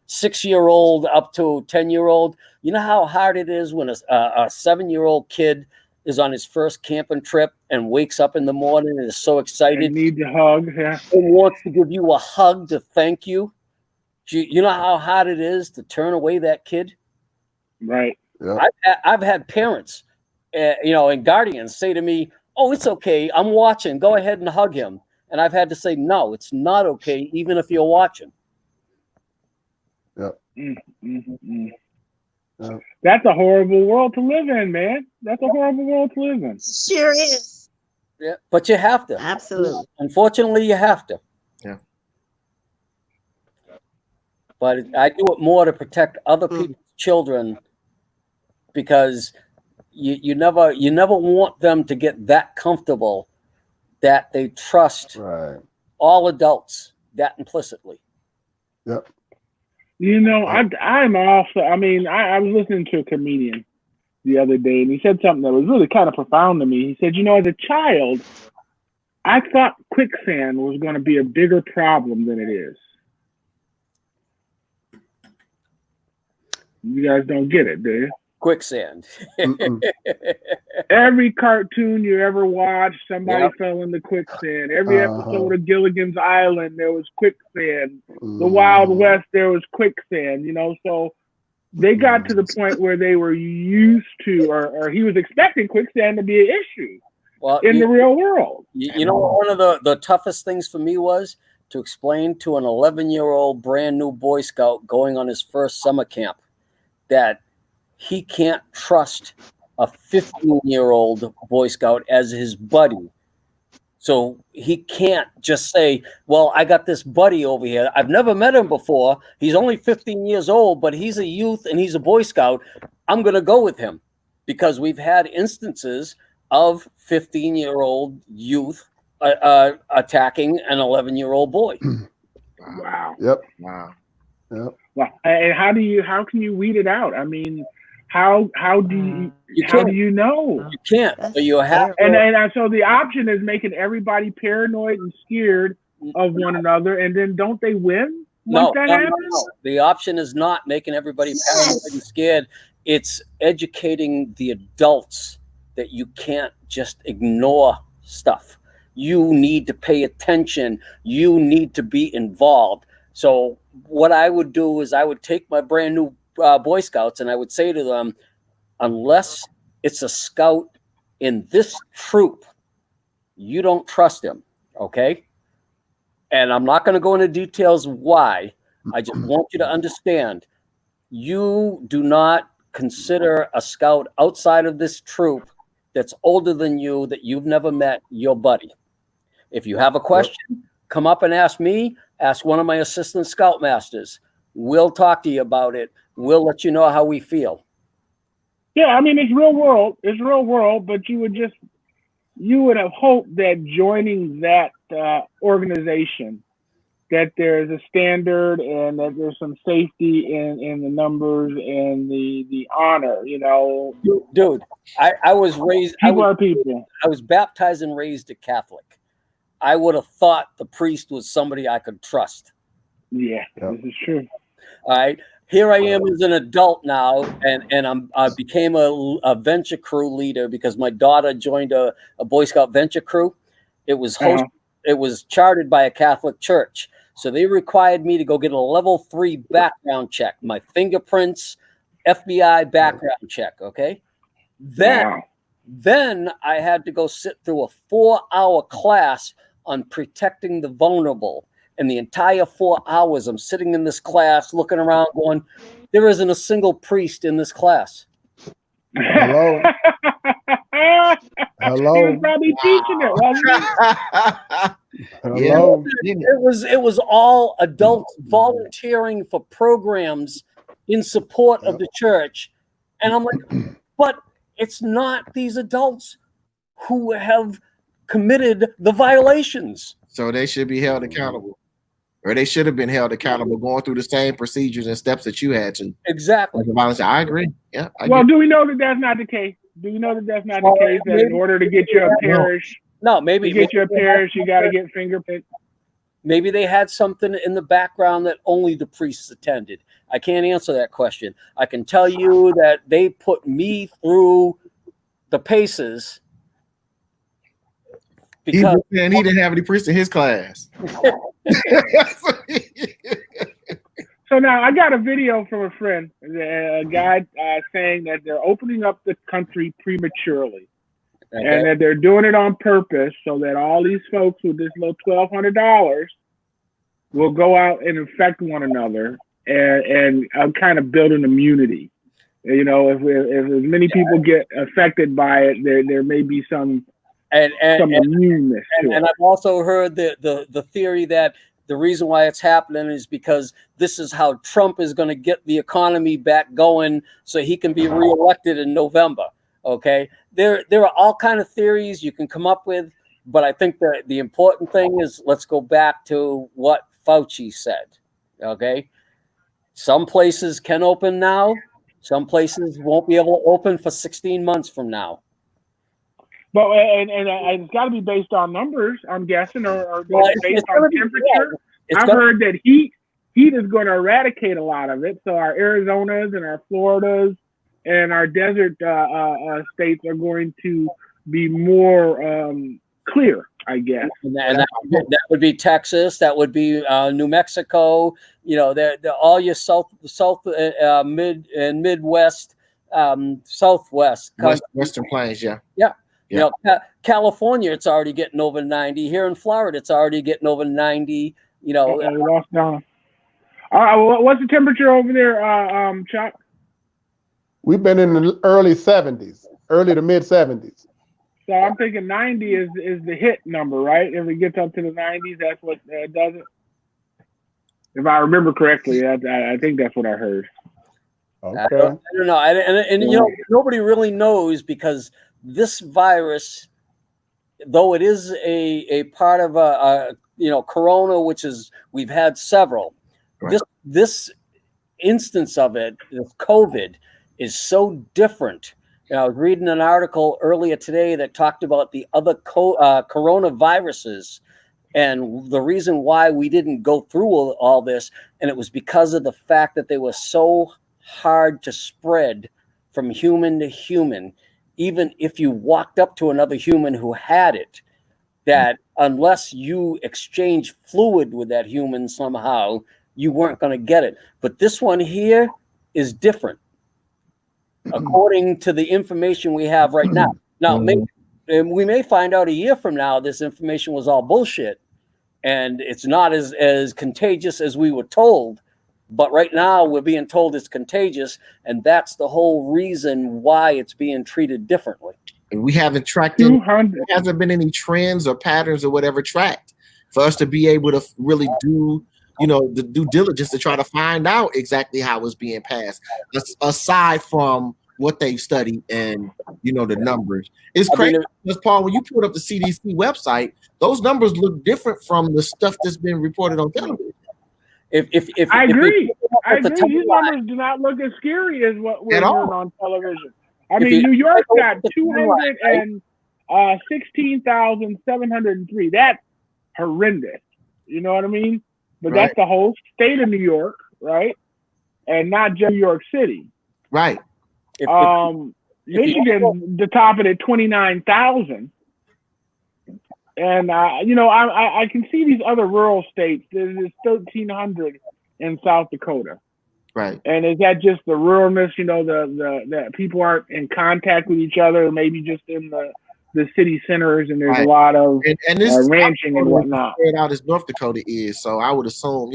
6-year-old up to 10-year-old. You know how hard it is when a 7-year-old kid is on his first camping trip and wakes up in the morning and is so excited. Needs a hug, yeah. And wants to give you a hug to thank you. You know how hard it is to turn away that kid? Right. Yep. I've had parents, and guardians say to me, "Oh, it's okay. I'm watching. Go ahead and hug him." And I've had to say, "No, it's not okay, even if you're watching." Yep. Yep. That's a horrible world to live in, man. That's a horrible world to live in. Sure is. Yeah, but you have to. Absolutely. Unfortunately, you have to. Yeah. But I do it more to protect other people's children, because you never want them to get that comfortable that they trust all adults that implicitly. Yep. I'm also, I was listening to a comedian the other day, and he said something that was really kind of profound to me. He said, as a child, I thought quicksand was going to be a bigger problem than it is. You guys don't get it, do you? Quicksand. Every cartoon you ever watched, somebody fell into quicksand. Every episode of Gilligan's Island, there was quicksand. The Wild West, there was quicksand. So they got to the point where they were used to, or he was expecting quicksand to be an issue in the real world. One of the toughest things for me was to explain to an 11-year-old brand new Boy Scout going on his first summer camp that he can't trust a 15-year-old Boy Scout as his buddy. So he can't just say, well, I got this buddy over here. I've never met him before. He's only 15 years old, but he's a youth and he's a Boy Scout. I'm going to go with him, because we've had instances of 15-year-old youth attacking an 11-year-old boy. Wow. Yep. Wow. Yep. Well, and how can you weed it out? How do you know? You can't. So you have. And so the option is making everybody paranoid and scared of one another, and then don't they win? No. The option is not making everybody paranoid and scared. It's educating the adults that you can't just ignore stuff. You need to pay attention. You need to be involved. So what I would do is I would take my brand new Boy Scouts and I would say to them, unless it's a scout in this troop, you don't trust him, okay? And I'm not going to go into details why. I just want you to understand, you do not consider a scout outside of this troop that's older than you, that you've never met, your buddy. If you have a question, come up and ask me, ask one of my assistant scoutmasters. We'll talk to you about it. We'll let you know how we feel. Yeah, it's real world. It's real world, but you would have hoped that joining that organization, that there's a standard and that there's some safety in the numbers and the honor, Dude, I was raised. People are people. I was baptized and raised a Catholic. I would have thought the priest was somebody I could trust. Yeah, this is true. All right. Here I am as an adult now, and I became a venture crew leader because my daughter joined a Boy Scout venture crew. It was It was chartered by a Catholic church, so they required me to go get a level 3 background check, my fingerprints, FBI background check. Okay. Then I had to go sit through a 4-hour class on protecting the vulnerable. And the entire 4 hours, I'm sitting in this class, looking around, going, there isn't a single priest in this class. Hello. Hello. He was probably teaching it, wasn't he? Hello. It was all adults volunteering for programs in support of the church. And I'm like, but it's not these adults who have committed the violations. So they should be held accountable. Or they should have been held accountable, going through the same procedures and steps that you had to. Exactly. I agree. Yeah. Do we know that that's not the case? Do we know that that's not the case? That in order to get you a parish, maybe to get you a parish, you got to get fingerprinted. Maybe they had something in the background that only the priests attended. I can't answer that question. I can tell you that they put me through the paces because he didn't have any priests in his class. So now I got a video from a friend, a guy saying that they're opening up the country prematurely, and that they're doing it on purpose so that all these folks with this little $1,200 will go out and infect one another and kind of build an immunity. You know, if as many people get affected by it, there may be some immuneness to it. And I've also heard the theory that the reason why it's happening is because this is how Trump is going to get the economy back going so he can be reelected in November. Okay, there are all kind of theories you can come up with, but I think that the important thing is let's go back to what Fauci said. Okay, some places can open now, some places won't be able to open for 16 months from now. But it's got to be based on numbers, I'm guessing, or based on temperature. I've heard that heat is going to eradicate a lot of it. So our Arizonas and our Floridas and our desert states are going to be more clear, I guess. And that would be Texas. That would be New Mexico. You know, all your south, mid and Midwest, Southwest, Western Plains. Yeah. Yeah. You know, California, it's already getting over 90. Here in Florida, it's already getting over 90. You know, we lost down. What's the temperature over there, Chuck? We've been in the early 70s, early to mid 70s. So I'm thinking 90 is the hit number, right? If it gets up to the 90s, that's what does it. If I remember correctly, I think that's what I heard. Okay. I don't know. And you know, nobody really knows because this virus, though it is a part of a corona, which is we've had several. Right. This instance of it, this COVID, is so different. You know, I was reading an article earlier today that talked about the other coronaviruses and the reason why we didn't go through all this, and it was because of the fact that they were so hard to spread from human to human. Even if you walked up to another human who had it, that unless you exchange fluid with that human somehow, you weren't going to get it. But this one here is different, according to the information we have right now. Now, we may find out a year from now this information was all bullshit, and it's not as contagious as we were told. But right now we're being told it's contagious, and that's the whole reason why it's being treated differently. And we haven't tracked there hasn't been any trends or patterns or whatever tracked for us to be able to really do, the due diligence to try to find out exactly how it's being passed, aside from what they've studied and, the numbers. It's crazy because, Paul, when you put up the CDC website, those numbers look different from the stuff that's been reported on television. I agree. These numbers do not look as scary as what we're hearing on television. I mean, New York got 216,703. That's horrendous. You know what I mean? But that's the whole state of New York, right? And not just New York City. Right. Michigan, the top of it, 29,000. And, I can see these other rural states. There's 1,300 in South Dakota. Right. And is that just the ruralness, that people aren't in contact with each other, maybe just in the city centers, and there's a lot of and this ranching and whatnot. Spread out as North Dakota is, so I would assume,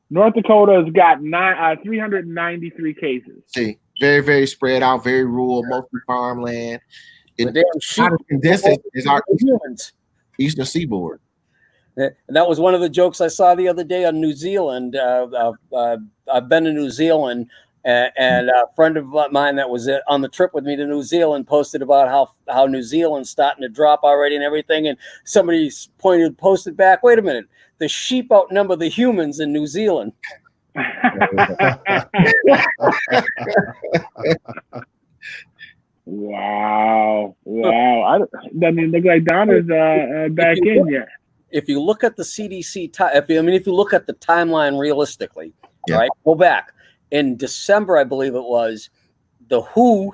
North Dakota's got 393 cases. See, very, very spread out, very rural, mostly farmland. This is our eastern seaboard. And that was one of the jokes I saw the other day on New Zealand. I've been to New Zealand, and a friend of mine that was on the trip with me to New Zealand posted about how New Zealand's starting to drop already and everything. And somebody posted back, wait a minute, the sheep outnumber the humans in New Zealand. Wow. I mean, look like Donna's back in yet. If you look at the CDC, if you look at the timeline realistically, right? Go back in December, I believe it was. The WHO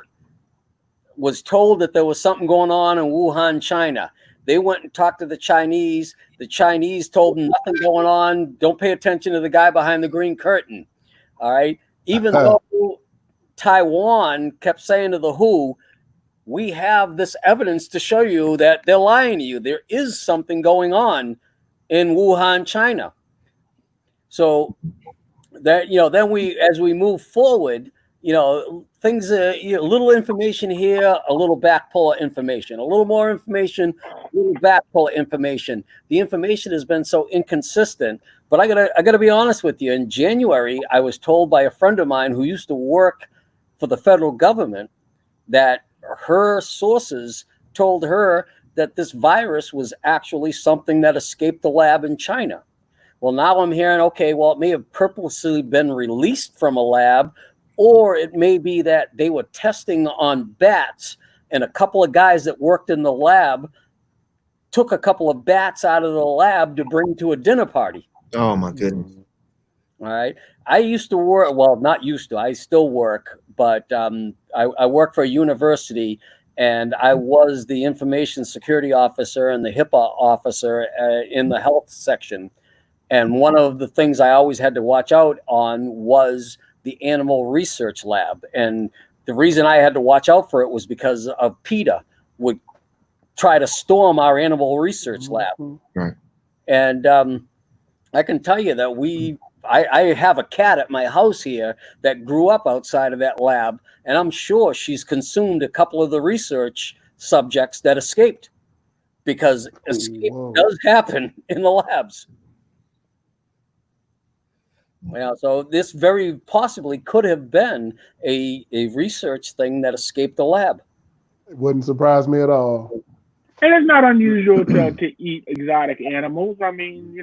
was told that there was something going on in Wuhan, China. They went and talked to the Chinese. The Chinese told them nothing going on. Don't pay attention to the guy behind the green curtain. All right. Even though Taiwan kept saying to the WHO, we have this evidence to show you that they're lying to you. There is something going on in Wuhan, China. So that, then as we move forward, things, a little information here, a little back pull of information, a little more information, a little back pull of information. The information has been so inconsistent, but I gotta be honest with you. In January, I was told by a friend of mine who used to work for the federal government that her sources told her that this virus was actually something that escaped the lab in China. Well, now I'm hearing, okay, well, it may have purposely been released from a lab, or it may be that they were testing on bats, and a couple of guys that worked in the lab took a couple of bats out of the lab to bring to a dinner party. Oh, my goodness. All right. I used to work, well, not used to, I still work, but I work for a university, and I was the information security officer and the HIPAA officer in the health section. And one of the things I always had to watch out on was the animal research lab. And the reason I had to watch out for it was because of PETA would try to storm our animal research lab. Right. And I can tell you that I have a cat at my house here that grew up outside of that lab, and I'm sure she's consumed a couple of the research subjects that escaped, because escape does happen in the labs. Well, so this very possibly could have been a research thing that escaped the lab. It wouldn't surprise me at all. And it's not unusual to eat exotic animals. I mean,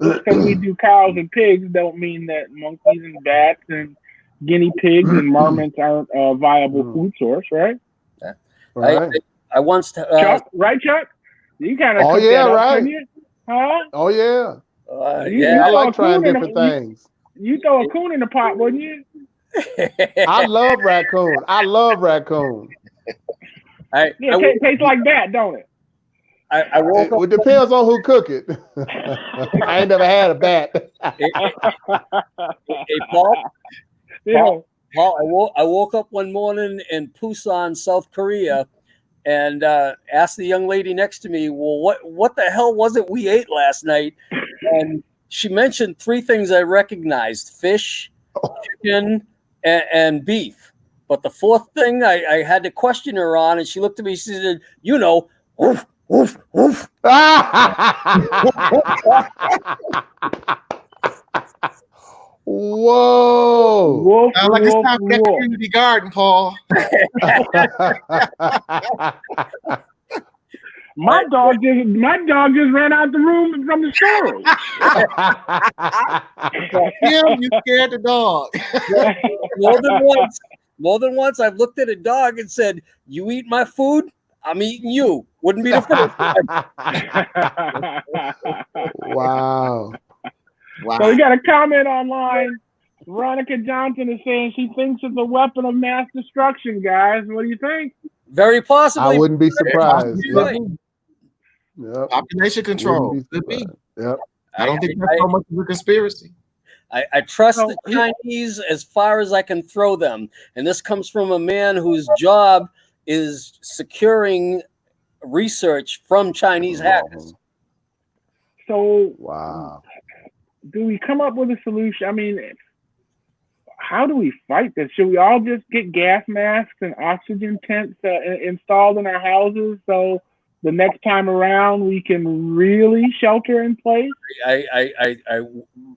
just because we do cows and pigs don't mean that monkeys and bats and guinea pigs and marmots aren't a viable food source, right? Yeah. Right. I once Chuck, right, Chuck? You kind of right. You? Huh? Oh yeah. Yeah, I like trying different things. You throw a coon in the pot, wouldn't you? I love raccoon. It tastes like that, don't it? I woke up. It depends on who cook it. I ain't never had a bat. Hey, Paul, I woke up one morning in Busan, South Korea, and asked the young lady next to me, well, what the hell was it we ate last night? And she mentioned three things I recognized: fish, chicken, and beef. But the fourth thing I had to question her on, and she looked at me, she said, woof, woof, woof. Whoa! Woof, like it's time for that community garden, Paul. My dog just ran out the room from the story. You scared the dog. More than once, I've looked at a dog and said, "You eat my food, I'm eating you." Wouldn't be the first time. Wow. So we got a comment online. Veronica Johnson is saying she thinks it's a weapon of mass destruction, guys. What do you think? Very possibly. I wouldn't be surprised. Population control. Could be. Yep. I don't think that's so much of a conspiracy. I trust the Chinese as far as I can throw them. And this comes from a man whose job is securing research from Chinese hackers. So, wow. Do we come up with a solution? I mean, how do we fight this? Should we all just get gas masks and oxygen tents installed in our houses so the next time around we can really shelter in place?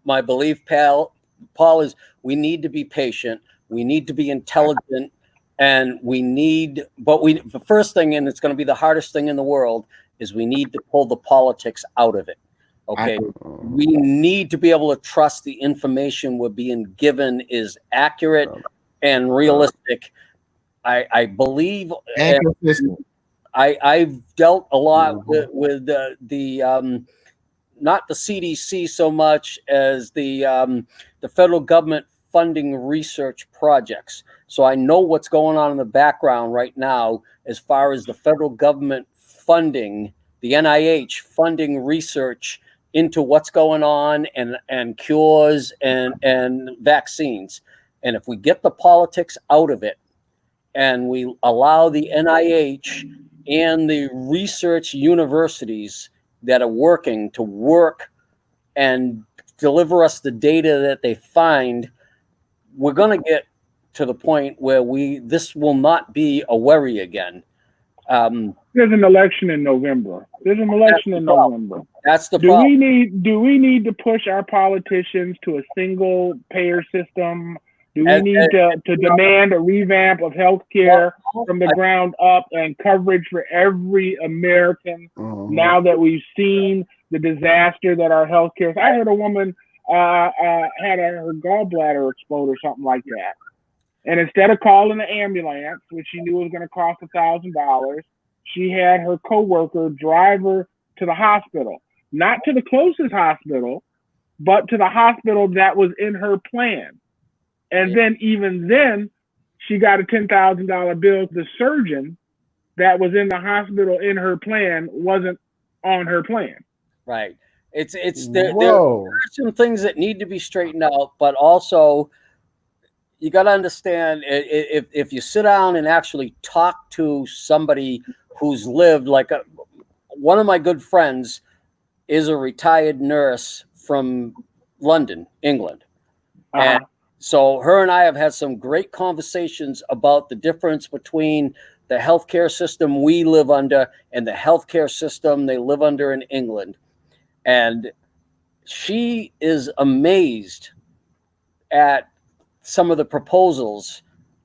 My belief, Paul, is we need to be patient. We need to be intelligent, and the first thing, and it's going to be the hardest thing in the world, is we need to pull the politics out of it. Okay, we need to be able to trust the information we're being given is accurate and realistic. I believe, I've dealt a lot with the not the CDC so much as the federal government funding research projects. So I know what's going on in the background right now as far as the federal government funding, the NIH funding research into what's going on and cures and vaccines. And if we get the politics out of it and we allow the NIH and the research universities that are working to work and deliver us the data that they find, we're going to get to the point where this will not be a worry again. There's an election in November. That's the problem. Do we need to push our politicians to a single payer system? Do we need to demand a revamp of healthcare from the ground up and coverage for every American now that we've seen the disaster that our healthcare? I heard a woman had her gallbladder explode or something like that. And instead of calling the ambulance, which she knew was going to cost $1,000, she had her coworker drive her to the hospital, not to the closest hospital, but to the hospital that was in her plan. And then even then, she got a $10,000 bill. The surgeon that was in the hospital in her plan wasn't on her plan. Right. There are some things that need to be straightened out, but also you got to understand, if you sit down and actually talk to somebody who's lived, like one of my good friends is a retired nurse from London, England. And so her and I have had some great conversations about the difference between the healthcare system we live under and the healthcare system they live under in England. And she is amazed at some of the proposals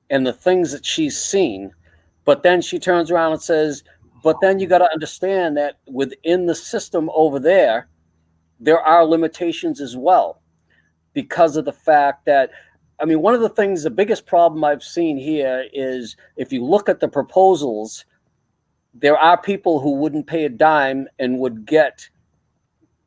and the things that she's seen. But then she turns around and says, but then you got to understand that within the system over there are limitations as well, because of the fact that, I mean, one of the things, the biggest problem I've seen here is if you look at the proposals, there are people who wouldn't pay a dime and would get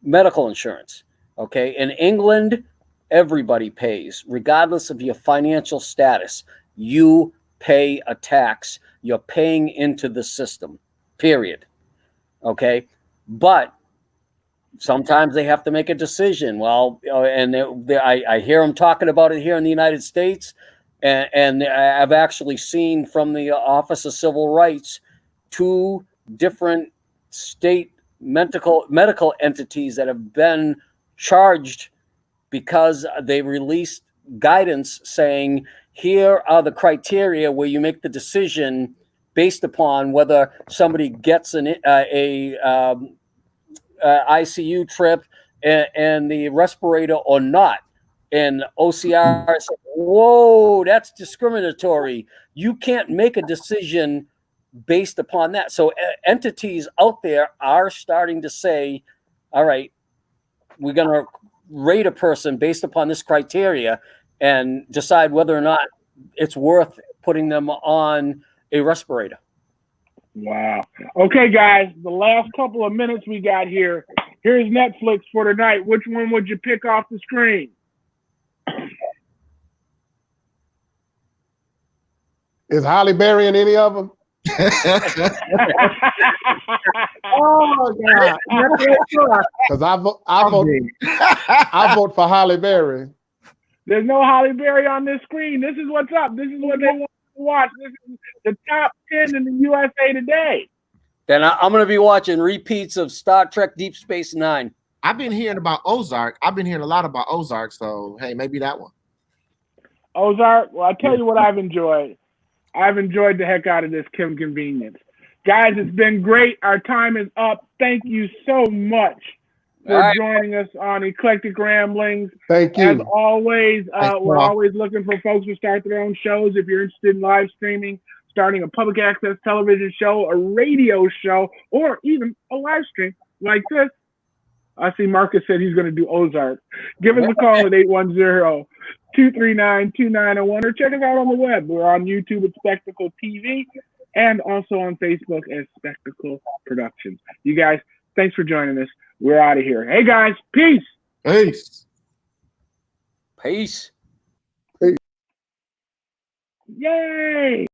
medical insurance. Okay. In England, everybody pays, regardless of your financial status. You pay a tax. You're paying into the system, period. Okay. But sometimes they have to make a decision. Well, and I hear them talking about it here in the United States. And I've actually seen from the Office of Civil Rights 2 different state medical entities that have been charged because they released guidance saying, here are the criteria where you make the decision based upon whether somebody gets an ICU trip and the respirator or not. And OCR said, whoa, that's discriminatory. You can't make a decision based upon that. So entities out there are starting to say, all right, we're going to rate a person based upon this criteria and decide whether or not it's worth putting them on a respirator. Wow. Okay, guys, the last couple of minutes we got here. Here's Netflix for tonight. Which one would you pick off the screen? Is Halle Berry in any of them? Oh God! Because I vote for Halle Berry. There's no Holly Berry on this screen. This is what's up. This is what they want to watch. This is the top 10 in the USA Today. Then I'm going to be watching repeats of Star Trek Deep Space Nine. I've been hearing about Ozark. I've been hearing a lot about Ozark. So, hey, maybe that one. Ozark? Well, I tell you what I've enjoyed. I've enjoyed the heck out of this Kim Convenience. Guys, it's been great. Our time is up. Thank you so much for joining us on Eclectic Ramblings. Thank you. As always, we're always looking for folks to start their own shows. If you're interested in live streaming, starting a public access television show, a radio show, or even a live stream like this. I see Marcus said he's going to do Ozark. Give us a call at 810-239-2901 or check us out on the web. We're on YouTube at Spectacle TV and also on Facebook as Spectacle Productions. You guys, thanks for joining us. We're out of here. Hey, guys, peace. Peace. Peace. Yay.